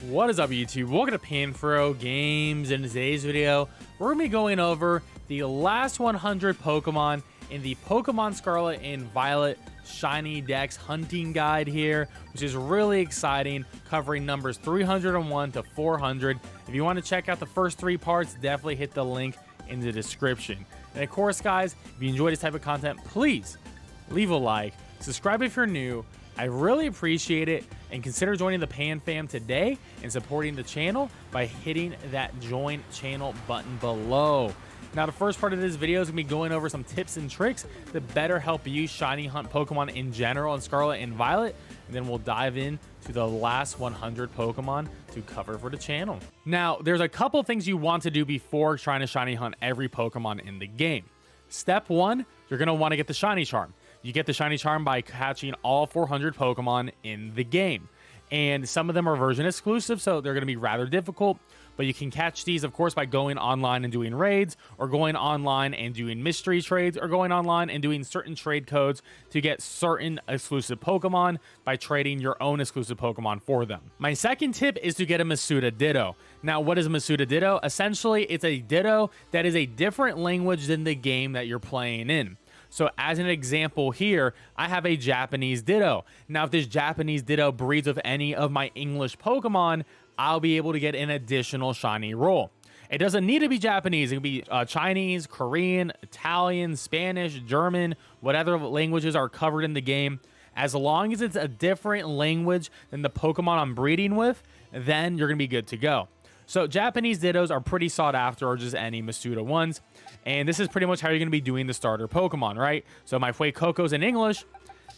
What is up, YouTube? Welcome to PanFro Games. In today's video, we're going to be going over the last 100 Pokemon in the Pokemon Scarlet and Violet Shiny Dex Hunting Guide here, which is really exciting, covering numbers 301 to 400. If you want to check out the first three parts, definitely hit the link in the description. And of course, guys, if you enjoy this type of content, please leave a like, subscribe if you're new. I really appreciate it, and consider joining the Pan Fam today and supporting the channel by hitting that join channel button below. Now, the first part of this video is going to be going over some tips and tricks that better help you shiny hunt Pokemon in general in Scarlet and Violet, and then we'll dive in to the last 100 Pokemon to cover for the channel. Now, there's a couple things you want to do before trying to shiny hunt every Pokemon in the game. Step one, you're going to want to get the Shiny Charm. You get the Shiny Charm by catching all 400 Pokemon in the game. And some of them are version exclusive, so they're going to be rather difficult. But you can catch these, of course, by going online and doing raids, or going online and doing mystery trades, or going online and doing certain trade codes to get certain exclusive Pokemon by trading your own exclusive Pokemon for them. My second tip is to get a Masuda Ditto. Now, what is a Masuda Ditto? Essentially, it's a Ditto that is a different language than the game that you're playing in. So as an example here, I have a Japanese Ditto. Now, if this Japanese Ditto breeds with any of my English Pokemon, I'll be able to get an additional shiny roll. It doesn't need to be Japanese. It can be Chinese, Korean, Italian, Spanish, German, whatever languages are covered in the game. As long as it's a different language than the Pokemon I'm breeding with, then you're going to be good to go. So Japanese Dittos are pretty sought after, or just any Masuda ones. And this is pretty much how you're going to be doing the starter Pokemon, right? So my Fuecoco's in English,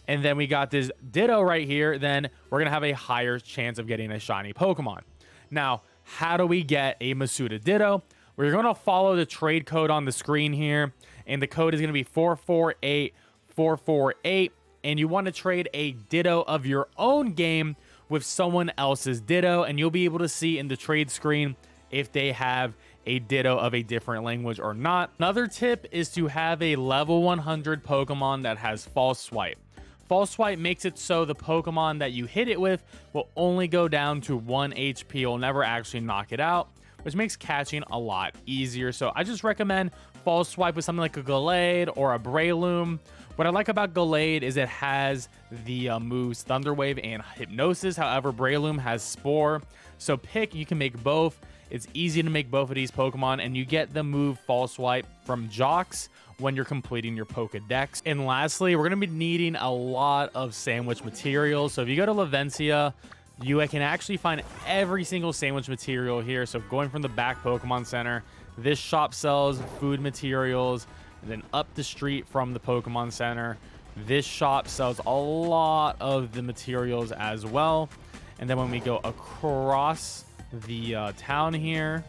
and then we got this Ditto right here, then we're going to have a higher chance of getting a shiny Pokemon. Now, how do we get a Masuda Ditto? We're going to follow the trade code on the screen here, and the code is going to be 448448, and you want to trade a Ditto of your own game with someone else's Ditto, and you'll be able to see in the trade screen if they have a Ditto of a different language or not. Another tip is to have a level 100 Pokemon that has False Swipe. False Swipe makes it so the Pokemon that you hit it with will only go down to 1 HP. You'll never actually knock it out, which makes catching a lot easier. So I just recommend False Swipe with something like a Gallade or a Breloom. What I like about Gallade is it has the moves Thunder Wave and Hypnosis. However, Breloom has Spore. So you can make both. It's easy to make both of these Pokemon, and you get the move False Swipe from Jocks when you're completing your Pokedex. And lastly, we're going to be needing a lot of sandwich materials. So if you go to Lavencia, you can actually find every single sandwich material here. So going from the back Pokemon Center, this shop sells food materials. And then up the street from the Pokemon Center, this shop sells a lot of the materials as well. And then when we go across the town here,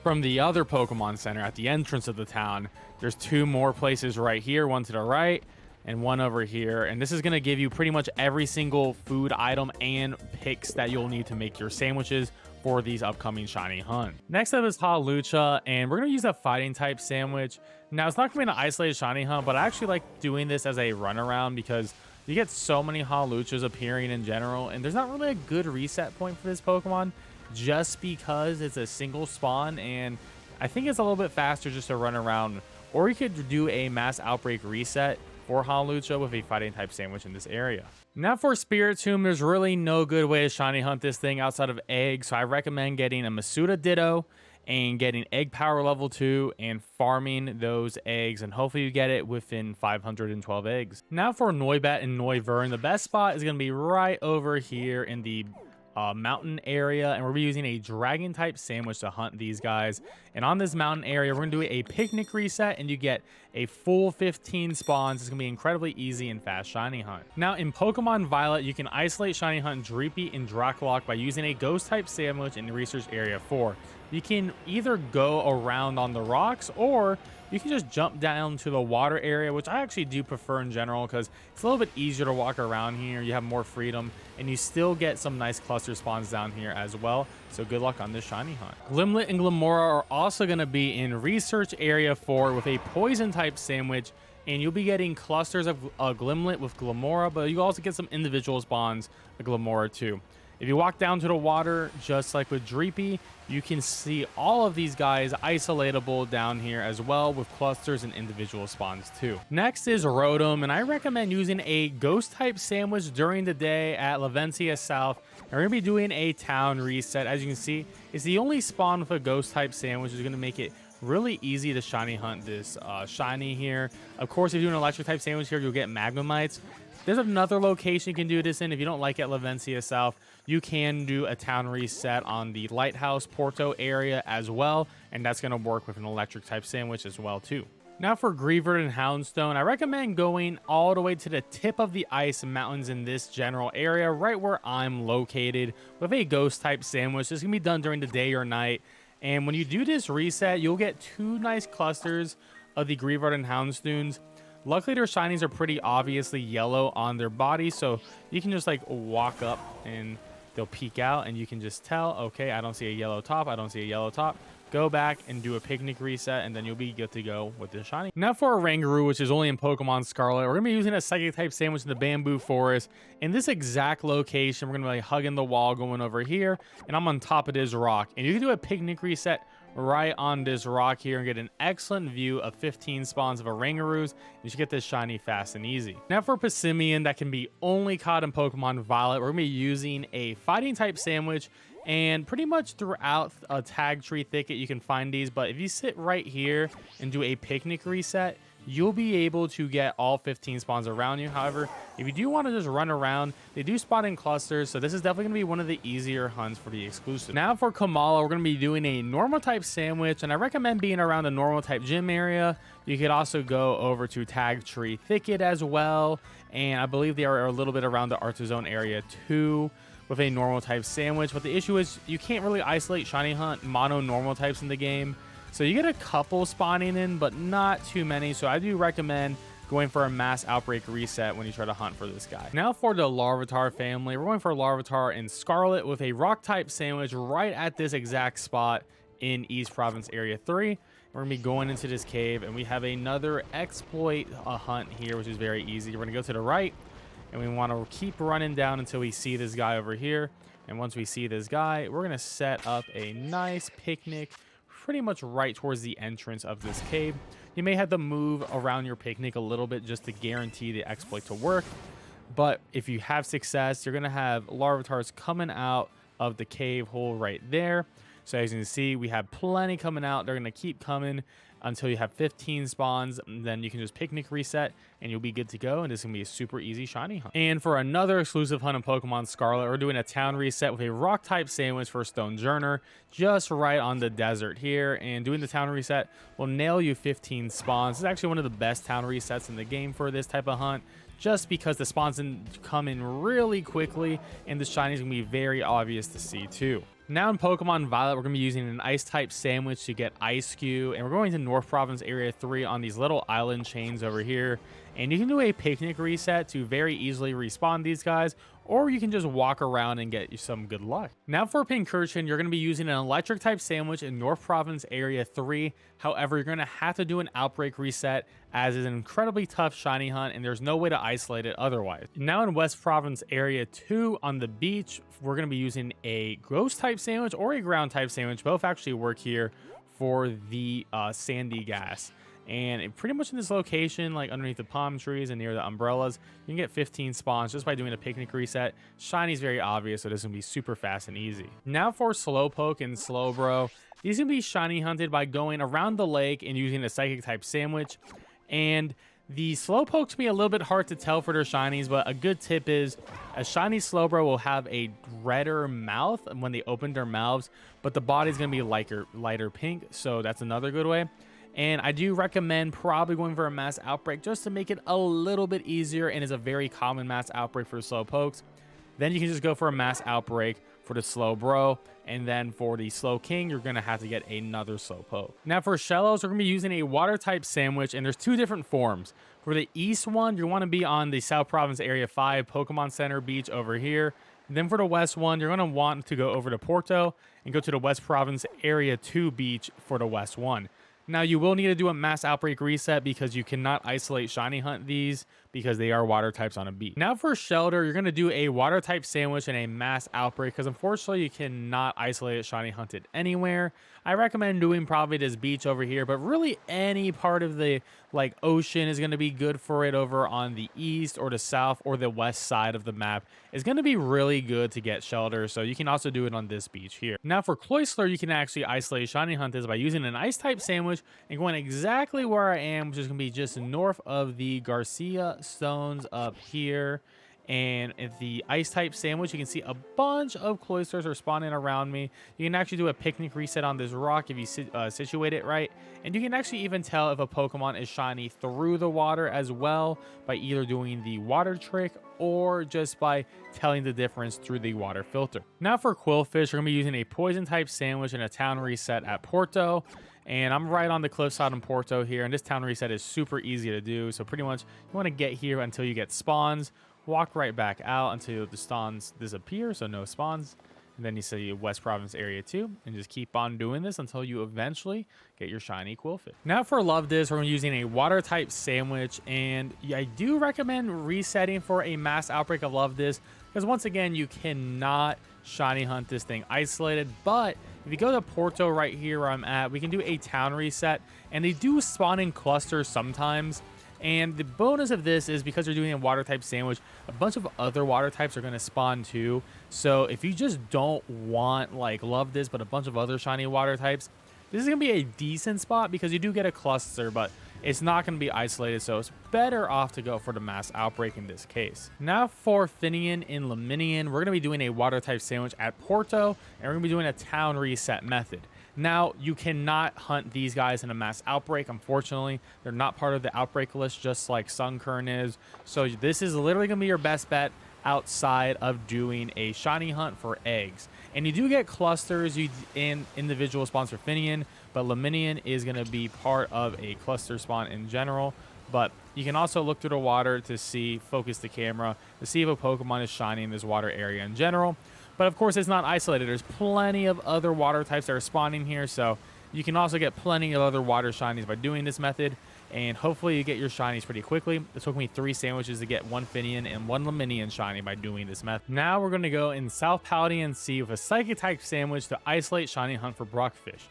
from the other Pokemon Center at the entrance of the town, there's two more places right here, one to the right and one over here. And this is going to give you pretty much every single food item and picks that you'll need to make your sandwiches for these upcoming shiny hunt. Next up is Hawlucha, and we're going to use a fighting type sandwich. Now, it's not going to be an isolated shiny hunt, but I actually like doing this as a runaround because you get so many Hawluchas appearing in general, and there's not really a good reset point for this Pokemon just because it's a single spawn, and I think it's a little bit faster just to run around. Or you could do a mass outbreak reset for Hawlucha with a fighting type sandwich in this area. Now for Spiritomb, there's really no good way to shiny hunt this thing outside of eggs, so I recommend getting a Masuda Ditto and getting egg power level 2 and farming those eggs, and hopefully you get it within 512 eggs. Now for Noibat and Noivern, the best spot is going to be right over here in the mountain area, and we're using a dragon type sandwich to hunt these guys. And on this mountain area, we're gonna do a picnic reset, and you get a full 15 spawns. It's gonna be incredibly easy and fast shiny hunt. Now in Pokemon Violet, you can isolate shiny hunt Dreepy and Droakloak by using a ghost type sandwich in research area 4. You can either go around on the rocks, or you can just jump down to the water area, which I actually do prefer in general because it's a little bit easier to walk around here. You have more freedom, and you still get some nice cluster spawns down here as well. So good luck on this shiny hunt. Glimmet and Glimmora are also going to be in research area 4 with a poison type sandwich, and you'll be getting clusters of Glimmet with Glimmora, but you also get some individual spawns of Glimmora too. If you walk down to the water, just like with Dreepy, you can see all of these guys isolatable down here as well, with clusters and individual spawns too. Next is Rotom, and I recommend using a ghost type sandwich during the day at Lavencia South. And we're going to be doing a town reset. As you can see, it's the only spawn with a ghost type sandwich, which is going to make it really easy to shiny hunt this shiny here. Of course, if you do an electric type sandwich here, you'll get Magmamites. There's another location you can do this in. If you don't like it at Lavencia South, you can do a town reset on the Lighthouse Porto area as well, and that's going to work with an electric type sandwich as well too. Now for Greavard and Houndstone, I recommend going all the way to the tip of the ice mountains in this general area, right where I'm located, with a ghost type sandwich. This can be done during the day or night. And when you do this reset, you'll get 2 nice clusters of the Greavard and Houndstones. Luckily, their shinies are pretty obviously yellow on their body, so you can just like walk up and they'll peek out and you can just tell, okay, I don't see a yellow top, I don't see a yellow top. Go back and do a picnic reset, and then you'll be good to go with the shiny. Now for Oranguru, which is only in Pokemon Scarlet, we're going to be using a Psychic type sandwich in the Bamboo Forest. In this exact location, we're going to be like hugging the wall going over here, and I'm on top of this rock. And you can do a picnic reset right on this rock here and get an excellent view of 15 spawns of Orangurus. You should get this shiny fast and easy. Now for Passimian, that can be only caught in Pokemon Violet, we're going to be using a fighting type sandwich. And pretty much throughout a tag tree thicket, you can find these. But if you sit right here and do a picnic reset, you'll be able to get all 15 spawns around you. However, if you do want to just run around, they do spawn in clusters. So this is definitely going to be one of the easier hunts for the exclusive. Now for Komala, we're going to be doing a normal type sandwich. And I recommend being around the normal type gym area. You could also go over to tag tree thicket as well. And I believe they are a little bit around the Artezone area too, with a normal type sandwich. But the issue is you can't really isolate shiny hunt mono normal types in the game, so you get a couple spawning in but not too many. So I do recommend going for a mass outbreak reset when you try to hunt for this guy. Now for the Larvitar family, we're going for Larvitar in Scarlet with a rock type sandwich right at this exact spot in East Province Area 3. We're gonna be going into this cave, and we have another exploit hunt here, which is very easy. We're gonna go to the right, and we want to keep running down until we see this guy over here. And once we see this guy, we're going to set up a nice picnic pretty much right towards the entrance of this cave. You may have to move around your picnic a little bit just to guarantee the exploit to work. But if you have success, you're going to have Larvitars coming out of the cave hole right there. So as you can see, we have plenty coming out. They're going to keep coming until you have 15 spawns. And then you can just picnic reset and you'll be good to go. And this is going to be a super easy shiny hunt. And for another exclusive hunt in Pokemon Scarlet, we're doing a town reset with a rock type sandwich for Stonejourner just right on the desert here. And doing the town reset will nail you 15 spawns. It's actually one of the best town resets in the game for this type of hunt, just because the spawns come in really quickly and the shiny is going to be very obvious to see too. Now in Pokemon Violet, we're going to be using an ice type sandwich to get Esicue, and we're going to North Province Area 3 on these little island chains over here. And you can do a picnic reset to very easily respawn these guys, or you can just walk around and get you some good luck. Now for Pincurchin, you're going to be using an electric type sandwich in North Province Area 3. However, you're going to have to do an outbreak reset, as it's an incredibly tough shiny hunt and there's no way to isolate it otherwise. Now in West Province Area 2 on the beach, we're going to be using a ghost type sandwich or a ground type sandwich. Both actually work here for the sandy gas. And pretty much in this location, like underneath the palm trees and near the umbrellas, you can get 15 spawns just by doing a picnic reset. Shiny is very obvious, so this is going to be super fast and easy. Now for Slowpoke and Slowbro, these can be shiny hunted by going around the lake and using a psychic type sandwich. And the Slowpokes can be a little bit hard to tell for their shinies, but a good tip is a shiny Slowbro will have a redder mouth when they open their mouths, but the body's going to be lighter pink, so that's another good way. And I do recommend probably going for a mass outbreak just to make it a little bit easier, and is a very common mass outbreak for Slowpokes. Then you can just go for a mass outbreak for the Slowbro, and then for the Slowking, you're going to have to get another Slowpoke. Now for Shellos, we're going to be using a water type sandwich, and there's 2 different forms. For the east one, you want to be on the South Province Area 5 Pokemon Center Beach over here. And then for the west one, you're going to want to go over to Porto and go to the West Province Area 2 Beach for the west one. Now, you will need to do a mass outbreak reset because you cannot isolate shiny hunt these because they are water types on a beach. Now for Shelter, you're going to do a water type sandwich and a mass outbreak because unfortunately you cannot isolate it, shiny hunt it anywhere. I recommend doing probably this beach over here, but really any part of the like ocean is going to be good for it. Over on the east or the south or the west side of the map is going to be really good to get Shelter, so you can also do it on this beach here. Now for Cloyster, you can actually isolate shiny hunt this by using an ice type sandwich and going exactly where I am, which is going to be just north of the Garcia stones up here. And at the ice type sandwich, you can see a bunch of Cloysters are spawning around me. You can actually do a picnic reset on this rock if you situate it right. And you can actually even tell if a Pokemon is shiny through the water as well by either doing the water trick or just by telling the difference through the water filter. Now for Quillfish, we're going to be using a poison type sandwich and a town reset at Porto. And I'm right on the cliff side in Porto here, and this town reset is super easy to do. So pretty much you want to get here until you get spawns, walk right back out until the spawns disappear, so no spawns. And then you see West Province Area 2, and just keep on doing this until you eventually get your shiny Quillfish. Now for Love This, we're using a water type sandwich, and I do recommend resetting for a mass outbreak of Love This, because once again, you cannot shiny hunt this thing isolated. But if you go to Porto right here where I'm at, we can do a town reset, and they do spawn in clusters sometimes. And the bonus of this is because you're doing a water type sandwich, a bunch of other water types are going to spawn too. So if you just don't want like Love This, but a bunch of other shiny water types, this is going to be a decent spot because you do get a cluster, but it's not going to be isolated. So it's better off to go for the mass outbreak in this case. Now for Finian and Leminian, we're going to be doing a water type sandwich at Porto, and we're going to be doing a town reset method. Now, you cannot hunt these guys in a mass outbreak, unfortunately. They're not part of the outbreak list, just like Sunkern is. So this is literally going to be your best bet outside of doing a shiny hunt for eggs. And you do get clusters in individual spawns for Finian, but Leminian is going to be part of a cluster spawn in general. But you can also look through the water to see, focus the camera, to see if a Pokemon is shiny in this water area in general. But of course, it's not isolated. There's plenty of other water types that are spawning here, so you can also get plenty of other water shinies by doing this method. And hopefully you get your shinies pretty quickly. It took me 3 sandwiches to get 1 Finian and 1 Leminian shiny by doing this method. Now we're going to go in South Paldean Sea with a Psychic type sandwich to isolate shiny hunt for Brockfish.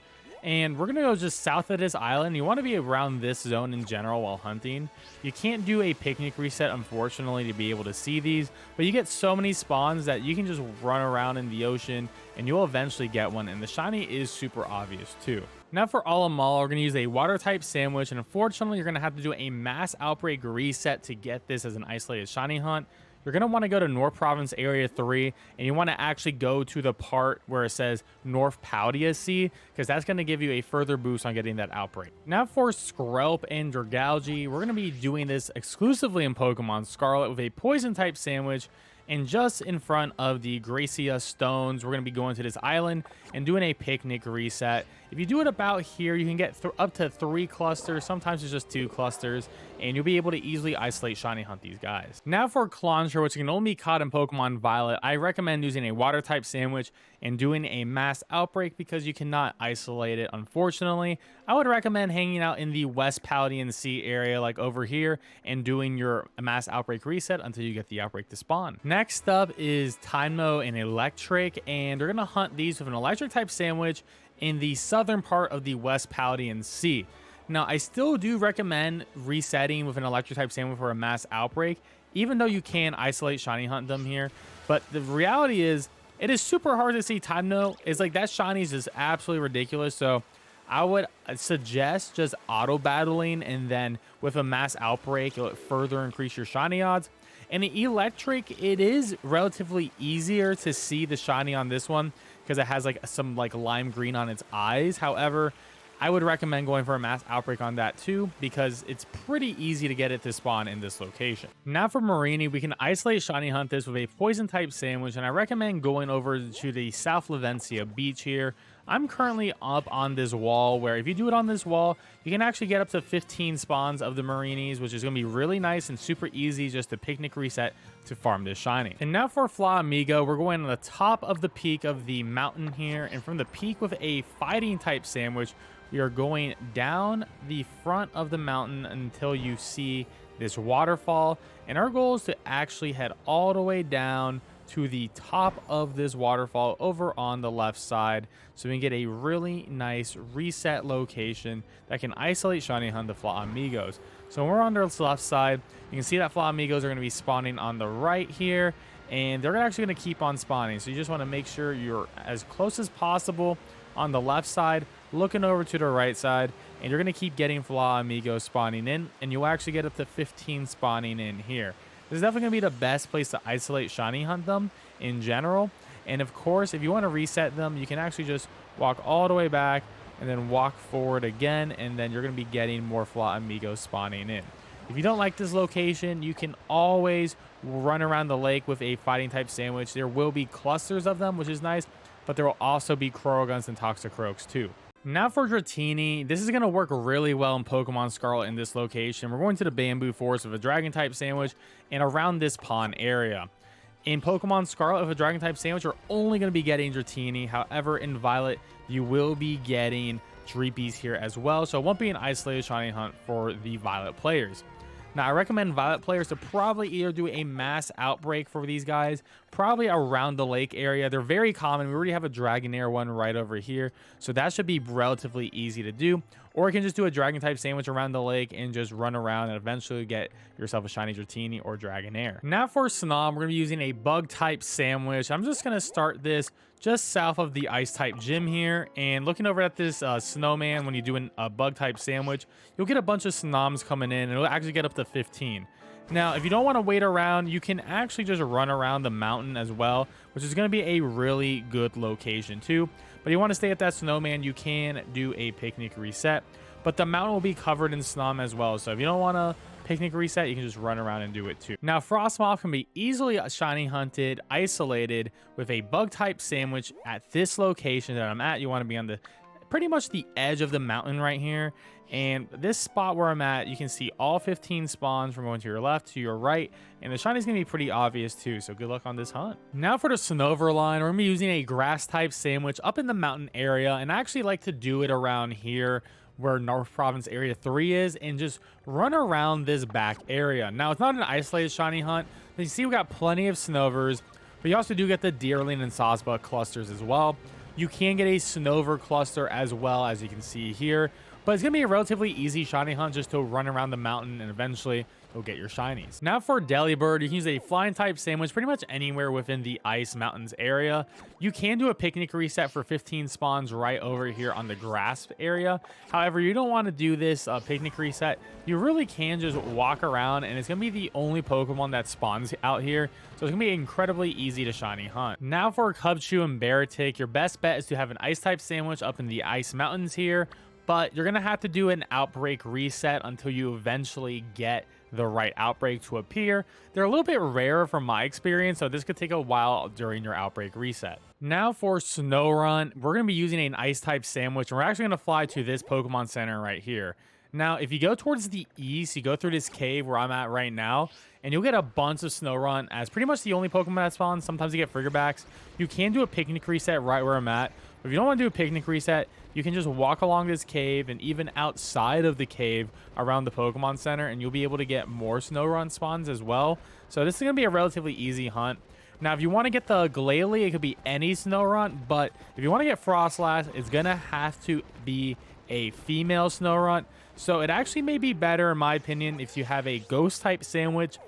And we're going to go just south of this island. You want to be around this zone in general while hunting. You can't do a picnic reset, unfortunately, to be able to see these. But you get so many spawns that you can just run around in the ocean and you'll eventually get one. And the shiny is super obvious too. Now for Alamal, we're going to use a water type sandwich. And unfortunately, you're going to have to do a mass outbreak reset to get this as an isolated shiny hunt. You're going to want to go to North Province Area 3, and you want to actually go to the part where it says North Paldea Sea, because that's going to give you a further boost on getting that outbreak. Now for Skrelp and Dragalge, we're going to be doing this exclusively in Pokemon Scarlet with a poison type sandwich. And just in front of the Gracia stones, we're going to be going to this island and doing a picnic reset. If you do it about here, you can get up to 3 clusters. Sometimes it's just 2 clusters, and you'll be able to easily isolate shiny hunt these guys. Now for Clauncher, which can only be caught in Pokemon Violet, I recommend using a water type sandwich and doing a mass outbreak because you cannot isolate it, unfortunately. I would recommend hanging out in the West Paldean Sea area like over here and doing your mass outbreak reset until you get the outbreak to spawn. Next up is Tynmo and Electric, and we're going to hunt these with an electric type sandwich in the southern part of the West Paldean Sea. Now, I still do recommend resetting with an electric type sandwich for a mass outbreak, even though you can isolate shiny hunt them here. But the reality is, it is super hard to see Tynmo. It's like that shiny is just absolutely ridiculous. So I would suggest just auto battling, and then with a mass outbreak, it'll further increase your shiny odds. And the electric, it is relatively easier to see the shiny on this one because it has like some like lime green on its eyes. However, I would recommend going for a mass outbreak on that too, because it's pretty easy to get it to spawn in this location. Now for Marini, we can isolate shiny hunt this with a poison type sandwich, and I recommend going over to the South Lavencia beach here. I'm currently up on this wall where if you do it on this wall, you can actually get up to 15 spawns of the Marinis, which is going to be really nice and super easy just to picnic reset to farm this shiny. And now for Flamigo, we're going on the top of the peak of the mountain here, and from the peak with a fighting type sandwich, we are going down the front of the mountain until you see this waterfall. And our goal is to actually head all the way down to the top of this waterfall over on the left side, so we can get a really nice reset location that can isolate shiny hunt the Flamigos. So when we're on the left side, you can see that Flamigos are going to be spawning on the right here, and they're actually going to keep on spawning. So you just want to make sure you're as close as possible on the left side, looking over to the right side, and you're going to keep getting Flamigos spawning in, and you'll actually get up to 15 spawning in here. This is definitely going to be the best place to isolate shiny hunt them in general. And of course, if you want to reset them, you can actually just walk all the way back and then walk forward again, and then you're going to be getting more Flamigos spawning in. If you don't like this location, you can always run around the lake with a fighting type sandwich. There will be clusters of them, which is nice, but there will also be Croagons and Toxicroaks too. Now for Dratini, this is going to work really well in Pokemon Scarlet in this location. We're going to the Bamboo Forest with a Dragon type sandwich and around this pond area. In Pokemon Scarlet with a Dragon type sandwich, you're only going to be getting Dratini. However, in Violet, you will be getting Dreepies here as well. So it won't be an isolated shiny hunt for the Violet players. Now, I recommend Violet players to probably either do a mass outbreak for these guys, probably around the lake area. They're very common. We already have a Dragonair one right over here, so that should be relatively easy to do. Or you can just do a Dragon type sandwich around the lake and just run around and eventually get yourself a shiny Dratini or Dragonair. Now for Snom, we're going to be using a bug type sandwich. I'm just going to start this just south of the ice type gym here, and looking over at this snowman, when you do a bug type sandwich, you'll get a bunch of Snoms coming in, and it'll actually get up to 15. Now, if you don't want to wait around, you can actually just run around the mountain as well, which is going to be a really good location too. But if you want to stay at that snowman, you can do a picnic reset, but the mountain will be covered in Snom as well. So if you don't want to picnic reset, you can just run around and do it too. Now, Frostmoth can be easily shiny hunted, isolated with a bug type sandwich at this location that I'm at. You want to be on the pretty much the edge of the mountain right here. And this spot where I'm at, you can see all 15 spawns from going to your left to your right, and the shiny's gonna be pretty obvious too, so good luck on this hunt. Now for the Snover line, we're gonna be using a grass type sandwich up in the mountain area, and I actually like to do it around here where North Province Area 3 is, and just run around this back area. Now, it's not an isolated shiny hunt, but you see we got plenty of Snovers, but you also do get the Deerling and Sawsbuck clusters as well. You can get a Snover cluster as well, as you can see here, but it's going to be a relatively easy shiny hunt just to run around the mountain, and eventually you'll get your shinies. Now for Delibird, you can use a flying type sandwich pretty much anywhere within the Ice Mountains area. You can do a picnic reset for 15 spawns right over here on the grass area. However, you don't want to do this picnic reset. You really can just walk around, and it's going to be the only Pokemon that spawns out here. So it's going to be incredibly easy to shiny hunt. Now for Cubchoo and Beartic, your best bet is to have an ice type sandwich up in the Ice Mountains here, but you're going to have to do an outbreak reset until you eventually get the right outbreak to appear. They're a little bit rare from my experience, so this could take a while during your outbreak reset. Now for Snorunt, we're going to be using an ice type sandwich, and we're actually going to fly to this Pokemon Center right here. Now, if you go towards the east, you go through this cave where I'm at right now, and you'll get a bunch of Snorunt as pretty much the only Pokemon that spawns. Sometimes you get Friggerbacks. You can do a picnic reset right where I'm at, but if you don't want to do a picnic reset, you can just walk along this cave and even outside of the cave around the Pokemon Center, and you'll be able to get more Snorunt spawns as well. So this is going to be a relatively easy hunt. Now, if you want to get the Glalie, it could be any Snorunt, but if you want to get Frostlass, it's going to have to be a female Snorunt. So it actually may be better, in my opinion, if you have a ghost type sandwich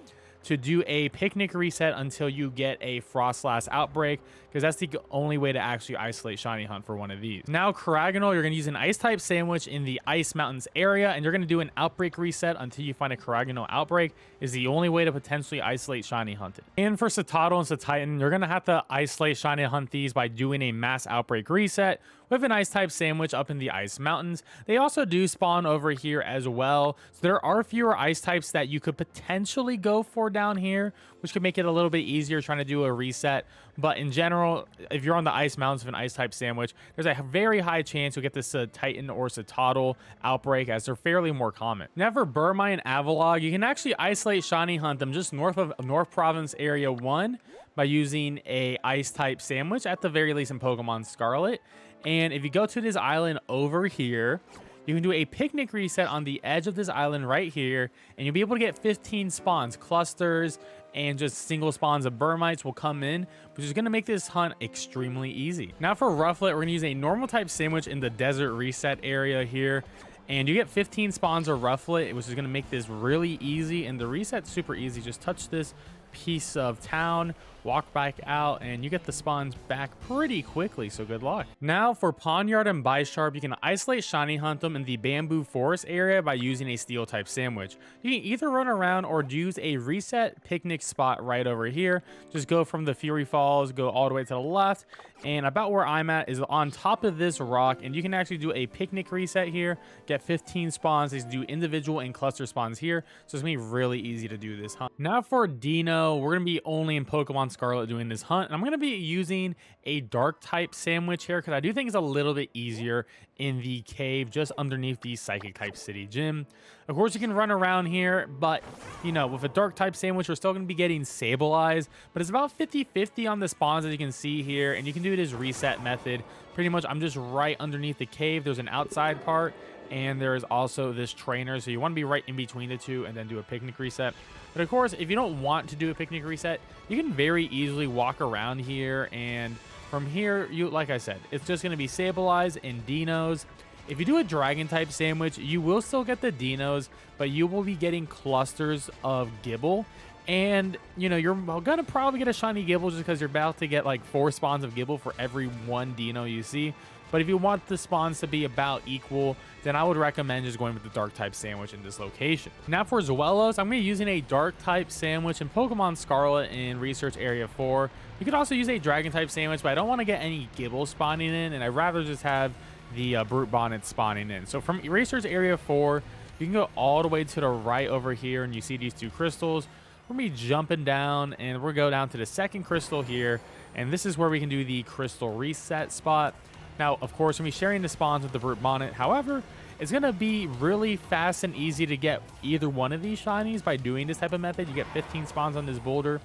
to do a picnic reset until you get a Frostlass outbreak, because that's the only way to actually isolate shiny hunt for one of these. Now, Caragonal, you're going to use an ice type sandwich in the Ice Mountains area, and you're going to do an outbreak reset until you find a Caragonal outbreak. Is the only way to potentially isolate shiny hunted. And for Citadel and Cetitan, you're going to have to isolate shiny hunt these by doing a mass outbreak reset with an ice type sandwich up in the Ice Mountains. They also do spawn over here as well, so there are fewer ice types that you could potentially go for down here, which could make it a little bit easier trying to do a reset. But in general, if you're on the Ice Mountains with an ice type sandwich, there's a very high chance you'll get this Titan or Citadel outbreak, as they're fairly more common. Now for Burmai and Avalog, you can actually isolate shiny hunt them just north of North Province Area 1 by using a ice type sandwich, at the very least in Pokemon Scarlet. And if you go to this island over here, you can do a picnic reset on the edge of this island right here, and you'll be able to get 15 spawns. Clusters and just single spawns of Burmites will come in, which is going to make this hunt extremely easy. Now for Rufflet, we're going to use a normal type sandwich in the desert reset area here, and you get 15 spawns of Rufflet, which is going to make this really easy. And the reset's super easy. Just touch this piece of town, walk back out, and you get the spawns back pretty quickly, so good luck. Now for Pawniard and Bisharp, you can isolate shiny hunt them in the bamboo forest area by using a steel type sandwich. You can either run around or use a reset picnic spot right over here. Just go from the Fury Falls, go all the way to the left, and about where I'm at is on top of this rock, and you can actually do a picnic reset here, get 15 spawns. They do individual and cluster spawns here, so it's gonna be really easy to do this hunt. Now for Dino, we're gonna be only in Pokemon Scarlet doing this hunt, and I'm gonna be using a dark type sandwich here because I do think it's a little bit easier in the cave just underneath the psychic type city gym. Of course, you can run around here, but you know, with a dark type sandwich, we're still gonna be getting Sableyes, but it's about 50-50 on the spawns, as you can see here, and you can do this reset method. Pretty much, I'm just right underneath the cave. There's an outside part, and there's also this trainer, so you want to be right in between the two and then do a picnic reset. But of course, if you don't want to do a picnic reset, you can very easily walk around here, and from here, like I said, it's just going to be Sableyes and Dinos. If you do a dragon type sandwich, you will still get the Dinos, but you will be getting clusters of Gibble. And you know, you're gonna probably get a shiny Gibble just because you're about to get like 4 spawns of Gibble for every 1 Dino you see. But if you want the spawns to be about equal, then I would recommend just going with the dark type sandwich in this location. Now for Zuelos, I'm going to be using a dark type sandwich in Pokemon Scarlet in Research Area 4. You could also use a dragon type sandwich, but I don't want to get any Gibble spawning in, and I'd rather just have the Brute Bonnet spawning in. So from Research Area 4, you can go all the way to the right over here, and you see these 2 crystals. We're going to be jumping down, and we'll go down to the second crystal here, and this is where we can do the crystal reset spot. Now, of course, we'll be sharing the spawns with the Brute Bonnet. However, it's going to be really fast and easy to get either one of these shinies by doing this type of method. You get 15 spawns on this boulder,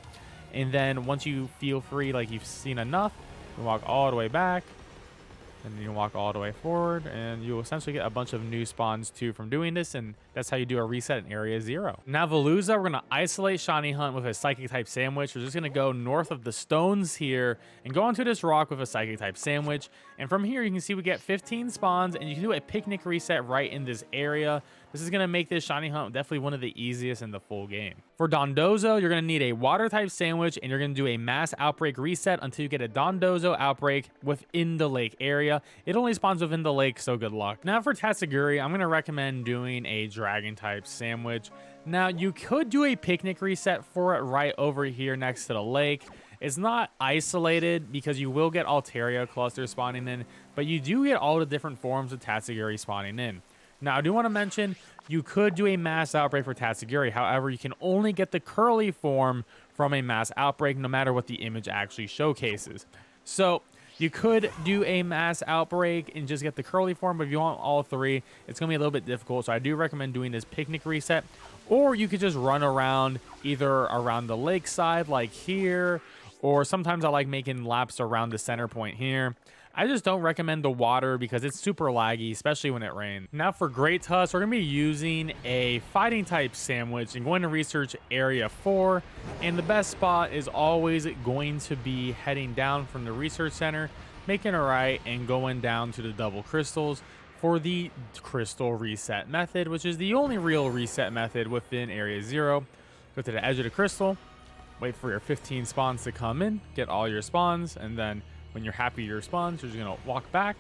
and then once you feel free, like you've seen enough, you walk all the way back, and then you walk all the way forward, and you'll essentially get a bunch of new spawns too from doing this, and that's how you do a reset in Area 0. Now Veluza, we're going to isolate shiny hunt with a psychic type sandwich. We're just going to go north of the stones here and go onto this rock with a psychic type sandwich, and from here you can see we get 15 spawns, and you can do a picnic reset right in this area. This is going to make this shiny hunt definitely one of the easiest in the full game. For Dondozo, you're going to need a water type sandwich, and you're going to do a mass outbreak reset until you get a Dondozo outbreak within the lake area. It only spawns within the lake, so good luck. Now for Tatsugiri, I'm going to recommend doing a dragon type sandwich. Now you could do a picnic reset for it right over here next to the lake. It's not isolated because you will get Altaria clusters spawning in, but you do get all the different forms of Tatsugiri spawning in. Now, I do want to mention, you could do a mass outbreak for Tatsugiri. However, you can only get the curly form from a mass outbreak, no matter what the image actually showcases. So, you could do a mass outbreak and just get the curly form, but if you want all 3, it's going to be a little bit difficult. So, I do recommend doing this picnic reset. Or you could just run around, either around the lakeside, like here, or sometimes I like making laps around the center point here. I just don't recommend the water because it's super laggy, especially when it rains. Now for Great Tusk, we're going to be using a fighting type sandwich and going to research Area 4. And the best spot is always going to be heading down from the research center, making a right and going down to the double crystals for the crystal reset method, which is the only real reset method within Area 0. Go to the edge of the crystal, wait for your 15 spawns to come in, get all your spawns, and then when you're happy with your spawns, you're just going to walk back,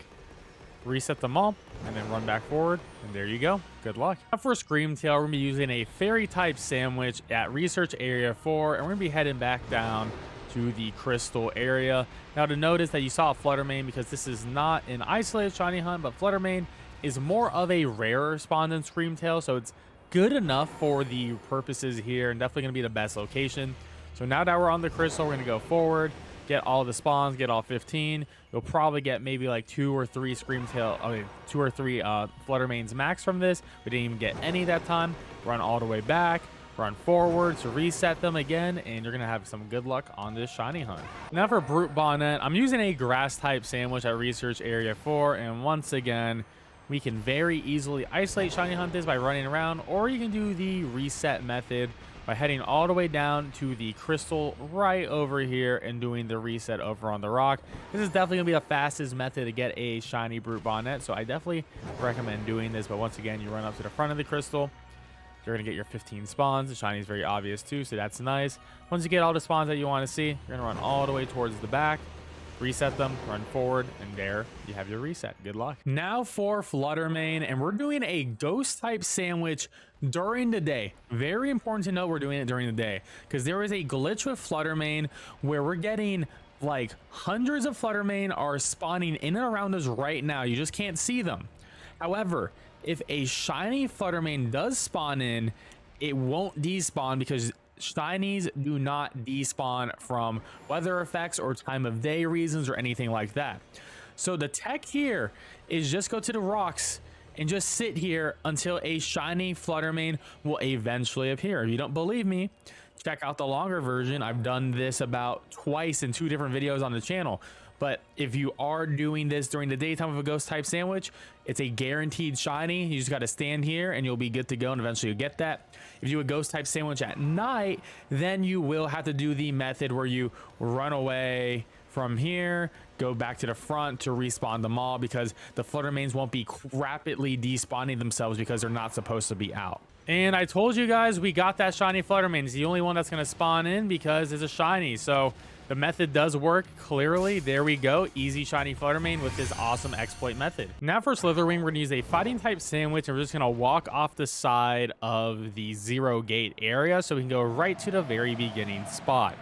reset them all, and then run back forward, and there you go. Good luck. Now for Screamtail, we're going to be using a fairy type sandwich at Research Area 4, and we're going to be heading back down to the crystal area. Now to notice that you saw a Flutter Mane because this is not an isolated shiny hunt, but Flutter Mane is more of a rarer spawn than Screamtail, so it's good enough for the purposes here and definitely going to be the best location. So now that we're on the crystal, we're going to go forward, get all the spawns, get all 15. You'll probably get maybe like 2 or 3 2 or 3 Flutter Manes max from this. We didn't even get any that time. Run all the way back, run forward to reset them again, and you're gonna have some good luck on this shiny hunt. Now for Brute Bonnet, I'm using a grass type sandwich at Research Area 4, and once again, we can very easily isolate shiny hunt this by running around, or you can do the reset method by heading all the way down to the crystal right over here and doing the reset over on the rock. This is definitely gonna be the fastest method to get a shiny Brute Bonnet, so I definitely recommend doing this. But once again, you run up to the front of the crystal, you're gonna get your 15 spawns. The shiny is very obvious too, so that's nice. Once you get all the spawns that you want to see, you're gonna run all the way towards the back, reset them, run forward, and there you have your reset. Good luck. Now for Flutter Mane, and we're doing a ghost type sandwich during the day. Very important to know we're doing it during the day, because there is a glitch with Flutter Mane where we're getting like hundreds of Flutter Mane are spawning in and around us right now. You just can't see them. However, if a shiny Flutter Mane does spawn in, it won't despawn because shinies do not despawn from weather effects or time of day reasons or anything like that. So the tech here is just go to the rocks and just sit here until a shiny Flutter Mane will eventually appear. If you don't believe me, check out the longer version. I've done this about twice in 2 different videos on the channel. But if you are doing this during the daytime of a ghost type sandwich, it's a guaranteed shiny. You just got to stand here and you'll be good to go, and eventually you'll get that. If you do a ghost type sandwich at night, then you will have to do the method where you run away from here, go back to the front to respawn them all, because the Flutter Manes won't be rapidly despawning themselves because they're not supposed to be out. And I told you guys we got that shiny Flutter Mane. It's the only one that's going to spawn in because it's a shiny. So the method does work, clearly. There we go. Easy shiny Flutter Mane with this awesome exploit method. Now for Slitherwing, we're going to use a fighting type sandwich, and we're just going to walk off the side of the 0 gate area so we can go right to the very beginning spot.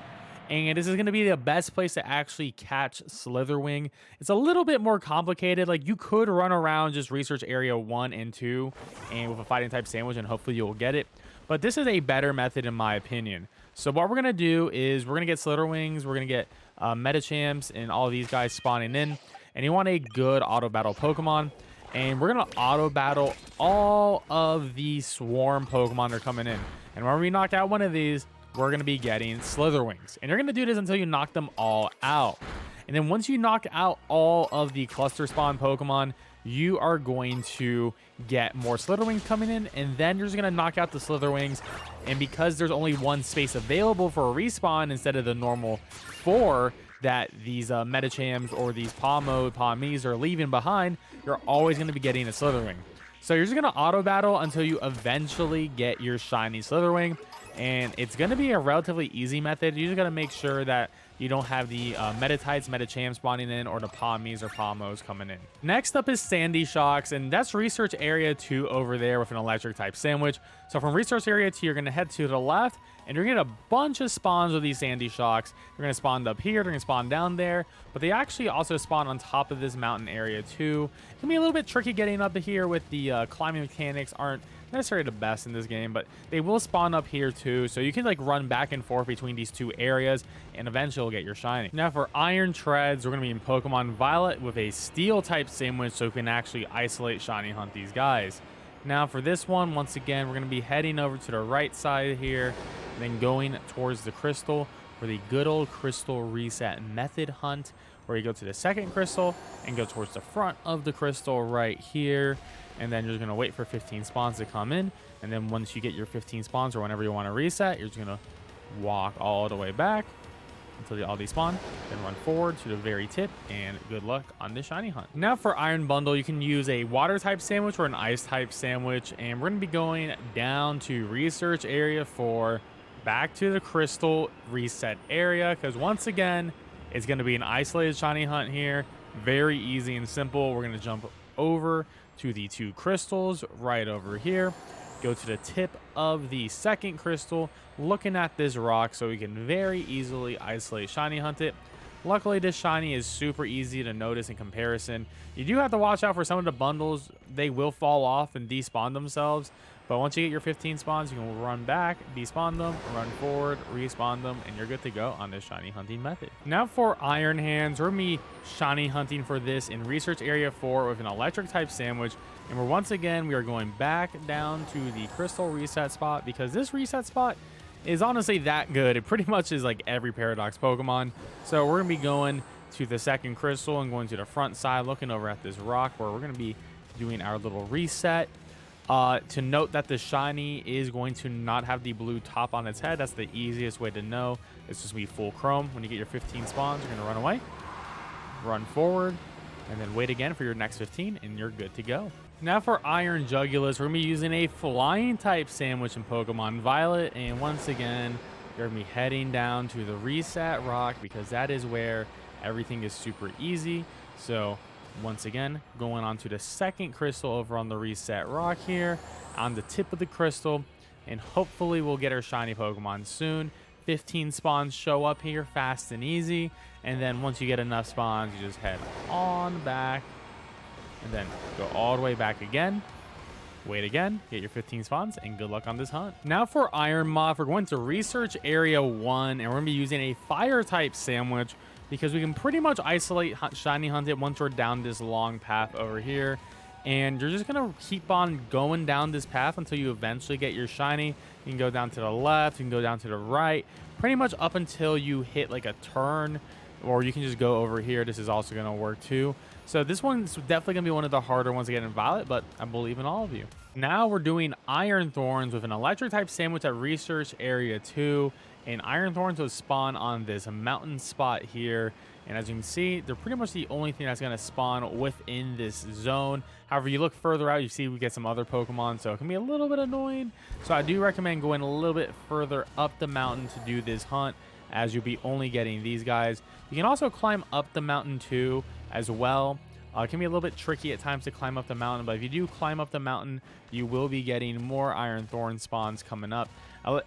And this is going to be the best place to actually catch Slitherwing. It's a little bit more complicated. Like, you could run around just research area 1 and 2 and with a fighting type sandwich, and hopefully you'll get it. But this is a better method in my opinion. So what we're going to do is we're going to get Slitherwings, we're going to get Metachamps, and all of these guys spawning in. And you want a good auto battle Pokemon. And we're going to auto battle all of the swarm Pokemon that are coming in. And when we knock out one of these, we're going to be getting Slitherwings. And you're going to do this until you knock them all out. And then once you knock out all of the cluster spawn Pokemon, you are going to get more Slitherwings coming in, and then you're just going to knock out the Slitherwings. And because there's only 1 space available for a respawn instead of the normal 4 that these Metachamps or these Palmies are leaving behind, you're always going to be getting a Slitherwing. So you're just going to auto battle until you eventually get your shiny Slitherwing. And it's going to be a relatively easy method. You just got to make sure that you don't have the Metatites, Metachamps spawning in, or the Palmies or Palmos coming in. Next up is Sandy Shocks, and that's research area 2 over there with an electric type sandwich. So from research area 2, you're going to head to the left, and you're going to get a bunch of spawns with these Sandy Shocks. You're going to spawn up here, they're going to spawn down there, but they actually also spawn on top of this mountain area too. It can be a little bit tricky getting up here with the climbing mechanics aren't necessarily the best in this game, but they will spawn up here too, so you can like run back and forth between these 2 areas, and eventually you'll get your shiny. Now for Iron Treads, we're going to be in Pokemon Violet with a steel type sandwich, so we can actually isolate shiny hunt these guys. Now for this one, once again, we're going to be heading over to the right side here, and then going towards the crystal for the good old crystal reset method hunt, where you go to the second crystal and go towards the front of the crystal right here. And then you're just going to wait for 15 spawns to come in. And then once you get your 15 spawns or whenever you want to reset, you're just going to walk all the way back until all these spawn. Then run forward to the very tip, and good luck on the shiny hunt. Now for Iron Bundle, you can use a water type sandwich or an ice type sandwich. And we're going to be going down to research area 4, back to the crystal reset area. Because once again, it's going to be an isolated shiny hunt here. Very easy and simple. We're going to jump over to the 2 crystals right over here, go to the tip of the second crystal, looking at this rock, so we can very easily isolate shiny hunt it. Luckily, this shiny is super easy to notice in comparison. You do have to watch out for some of the bundles. They will fall off and despawn themselves, but once you get your 15 spawns, you can run back, despawn them, run forward, respawn them, and you're good to go on this shiny hunting method. Now for Iron Hands, we're going to be shiny hunting for this in Research Area 4 with an electric type sandwich. And we are going back down to the crystal reset spot, because this reset spot is honestly that good. It pretty much is like every Paradox Pokemon. So we're going to be going to the second crystal and going to the front side, looking over at this rock where we're going to be doing our little reset. To note that the shiny is going to not have the blue top on its head. That's the easiest way to know. It's just be full chrome. When you get your 15 spawns, you're going to run away, run forward, and then wait again for your next 15, and you're good to go. Now for Iron Jugulus, we're going to be using a flying type sandwich in Pokemon Violet. And once again, you're going to be heading down to the reset rock because that is where everything is super easy. So once again, going on to the second crystal over on the reset rock here on the tip of the crystal, and hopefully we'll get our shiny Pokemon soon. 15 spawns show up here fast and easy, and then once you get enough spawns, you just head on back and then go all the way back again. Wait again, get your 15 spawns, and good luck on this hunt. Now for Iron Moth, we're going to Research Area 1, and we're going to be using a fire type sandwich because we can pretty much isolate shiny hunt it once we're down this long path over here. And you're just going to keep on going down this path until you eventually get your shiny. You can go down to the left, you can go down to the right, pretty much up until you hit like a turn, or you can just go over here. This is also going to work too. So this one's definitely going to be one of the harder ones to get in Violet, but I believe in all of you. Now we're doing Iron Thorns with an electric type sandwich at Research Area 2. And Iron Thorns will spawn on this mountain spot here. And as you can see, they're pretty much the only thing that's going to spawn within this zone. However, you look further out, you see we get some other Pokemon, so it can be a little bit annoying. So I do recommend going a little bit further up the mountain to do this hunt, as you'll be only getting these guys. You can also climb up the mountain too as well. It can be a little bit tricky at times to climb up the mountain, but if you do climb up the mountain, you will be getting more Iron Thorn spawns coming up.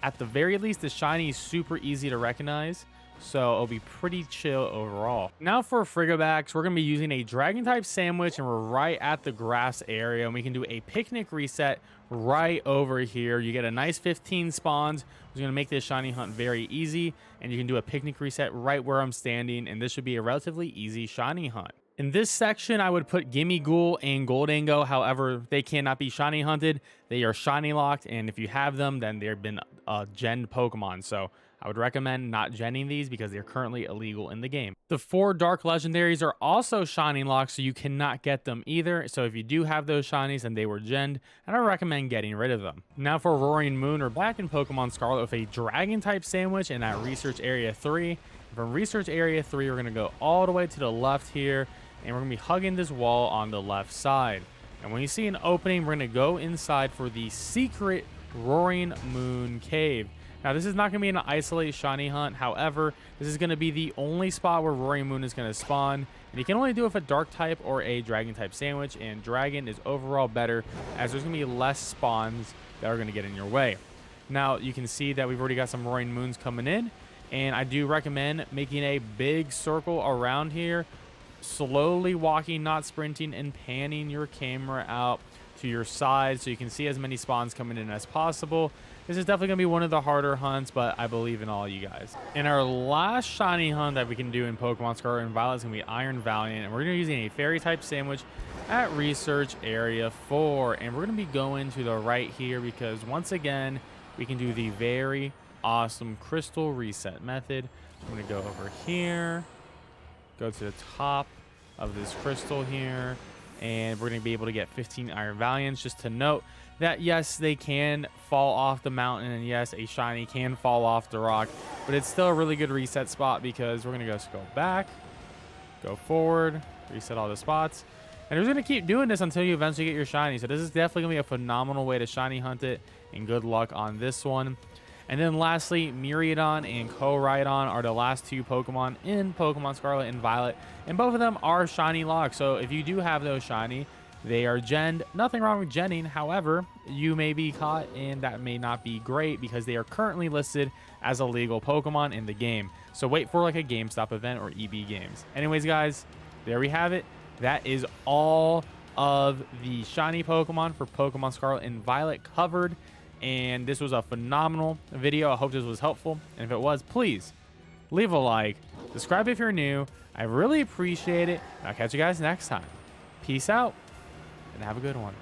At the very least, the shiny is super easy to recognize, so it'll be pretty chill overall. Now for Frigobax, we're going to be using a Dragon type sandwich, and we're right at the grass area, and we can do a picnic reset right over here. You get a nice 15 spawns, which is going to make this shiny hunt very easy, and you can do a picnic reset right where I'm standing, and this should be a relatively easy shiny hunt. In this section, I would put Gimmighoul and Goldango. However, they cannot be shiny hunted. They are shiny locked, and if you have them, then they've been gen Pokemon. So I would recommend not genning these because they're currently illegal in the game. The 4 Dark Legendaries are also shiny locked, so you cannot get them either. So if you do have those shinies and they were genned, and I recommend getting rid of them. Now for Roaring Moon, we're back in Pokemon Scarlet with a Dragon type sandwich in that Research Area 3. From Research Area 3, we're going to go all the way to the left here, and we're going to be hugging this wall on the left side. And when you see an opening, we're going to go inside for the secret Roaring Moon Cave. Now, this is not going to be an isolate shiny hunt. However, this is going to be the only spot where Roaring Moon is going to spawn. And you can only do it with a Dark type or a Dragon type sandwich. And Dragon is overall better, as there's going to be less spawns that are going to get in your way. Now, you can see that we've already got some Roaring Moons coming in. And I do recommend making a big circle around here, slowly walking, not sprinting, and panning your camera out to your side so you can see as many spawns coming in as possible. This is definitely going to be one of the harder hunts, but I believe in all you guys. And our last shiny hunt that we can do in Pokemon Scarlet and Violet is going to be Iron Valiant, and we're going to be using a Fairy type sandwich at Research Area 4. And we're going to be going to the right here because once again, we can do the very awesome crystal reset method. I'm going to go over here, go to the top of this crystal here, and we're going to be able to get 15 Iron Valiants. Just to note that yes, they can fall off the mountain, and yes, a shiny can fall off the rock, but it's still a really good reset spot because we're going to just go back, go forward, reset all the spots, and we're going to keep doing this until you eventually get your shiny. So this is definitely going to be a phenomenal way to shiny hunt it, and good luck on this one. And then lastly, Miraidon and Koraidon are the last 2 Pokemon in Pokemon Scarlet and Violet. And both of them are shiny locked. So if you do have those shiny, they are genned. Nothing wrong with genning. However, you may be caught, and that may not be great because they are currently listed as illegal Pokemon in the game. So wait for like a GameStop event or EB Games. Anyways, guys, there we have it. That is all of the shiny Pokemon for Pokemon Scarlet and Violet covered. And this was a phenomenal video. I hope this was helpful. And if it was, please leave a like, subscribe if you're new. I really appreciate it. I'll catch you guys next time. Peace out and have a good one.